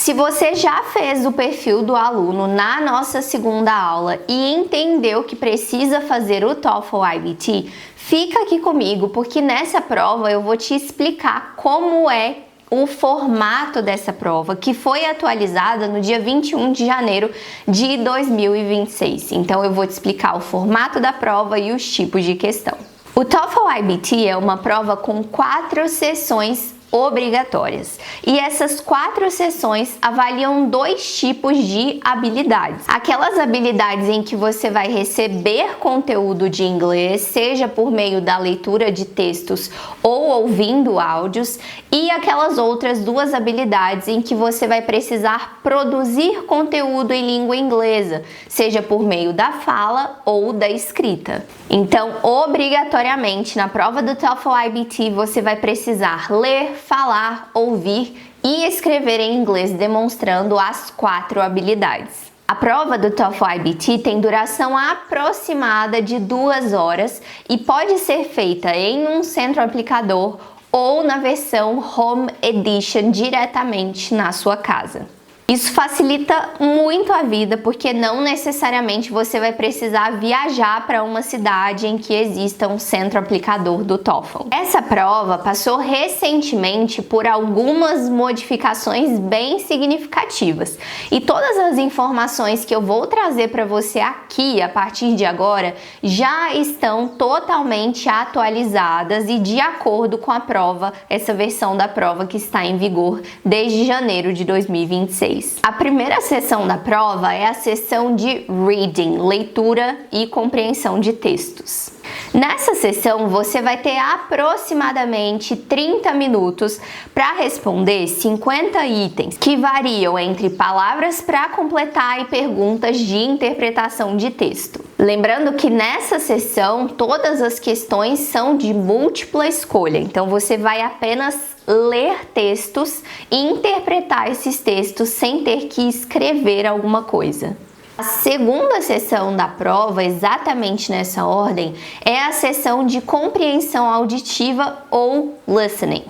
Se você já fez o perfil do aluno na nossa segunda aula e entendeu que precisa fazer o TOEFL IBT, fica aqui comigo porque nessa prova eu vou te explicar como é o formato dessa prova, que foi atualizada no dia 21 de janeiro de 2026. Então eu vou te explicar o formato da prova e os tipos de questão. O TOEFL IBT é uma prova com 4 sessões obrigatórias. E essas 4 sessões avaliam 2 tipos de habilidades. Aquelas habilidades em que você vai receber conteúdo de inglês, seja por meio da leitura de textos ou ouvindo áudios, e aquelas outras 2 habilidades em que você vai precisar produzir conteúdo em língua inglesa, seja por meio da fala ou da escrita. Então, obrigatoriamente, na prova do TOEFL IBT, você vai precisar ler, falar, ouvir e escrever em inglês, demonstrando as 4 habilidades. A prova do TOEFL IBT tem duração aproximada de 2 horas e pode ser feita em um centro aplicador ou na versão Home Edition diretamente na sua casa. Isso facilita muito a vida porque não necessariamente você vai precisar viajar para uma cidade em que exista um centro aplicador do TOEFL. Essa prova passou recentemente por algumas modificações bem significativas e todas as informações que eu vou trazer para você aqui a partir de agora já estão totalmente atualizadas e de acordo com a prova, essa versão da prova que está em vigor desde janeiro de 2026. A primeira sessão da prova é a sessão de reading, leitura e compreensão de textos. Nessa sessão você vai ter aproximadamente 30 minutos para responder 50 itens que variam entre palavras para completar e perguntas de interpretação de texto. Lembrando que nessa sessão todas as questões são de múltipla escolha, então você vai apenas ler textos e interpretar esses textos sem ter que escrever alguma coisa. A segunda sessão da prova, exatamente nessa ordem, é a sessão de compreensão auditiva ou listening.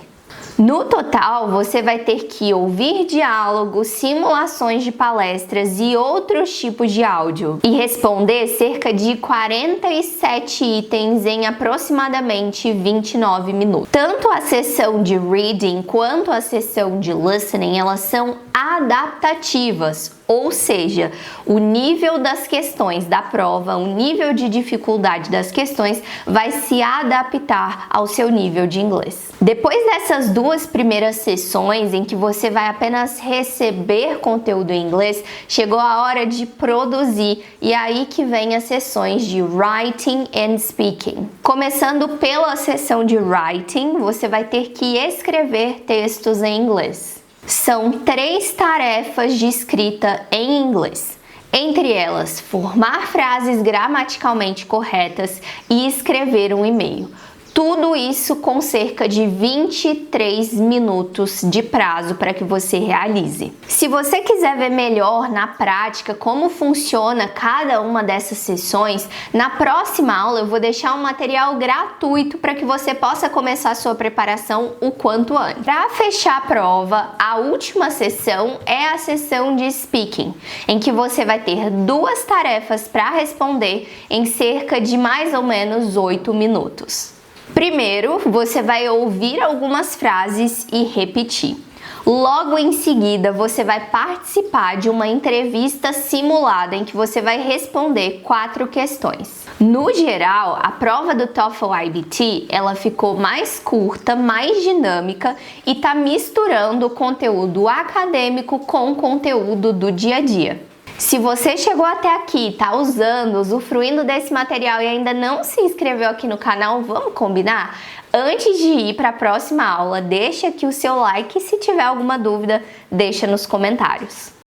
No total, você vai ter que ouvir diálogos, simulações de palestras e outros tipos de áudio e responder cerca de 47 itens em aproximadamente 29 minutos. Tanto a sessão de reading quanto a sessão de listening, elas são adaptativas, ou seja, o nível das questões da prova, o nível de dificuldade das questões vai se adaptar ao seu nível de inglês. Depois dessas 2 primeiras sessões em que você vai apenas receber conteúdo em inglês, chegou a hora de produzir e é aí que vem as sessões de writing and speaking. Começando pela sessão de writing, você vai ter que escrever textos em inglês. São 3 tarefas de escrita em inglês. Entre elas, formar frases gramaticalmente corretas e escrever um e-mail. Tudo isso com cerca de 23 minutos de prazo para que você realize. Se você quiser ver melhor na prática como funciona cada uma dessas sessões, na próxima aula eu vou deixar um material gratuito para que você possa começar a sua preparação o quanto antes. Para fechar a prova, a última sessão é a sessão de speaking, em que você vai ter 2 tarefas para responder em cerca de mais ou menos 8 minutos. Primeiro, você vai ouvir algumas frases e repetir. Logo em seguida, você vai participar de uma entrevista simulada em que você vai responder 4 questões. No geral, a prova do TOEFL IBT, ela ficou mais curta, mais dinâmica e está misturando o conteúdo acadêmico com o conteúdo do dia a dia. Se você chegou até aqui, tá usando, usufruindo desse material e ainda não se inscreveu aqui no canal, vamos combinar? Antes de ir para a próxima aula, deixa aqui o seu like e se tiver alguma dúvida, deixa nos comentários.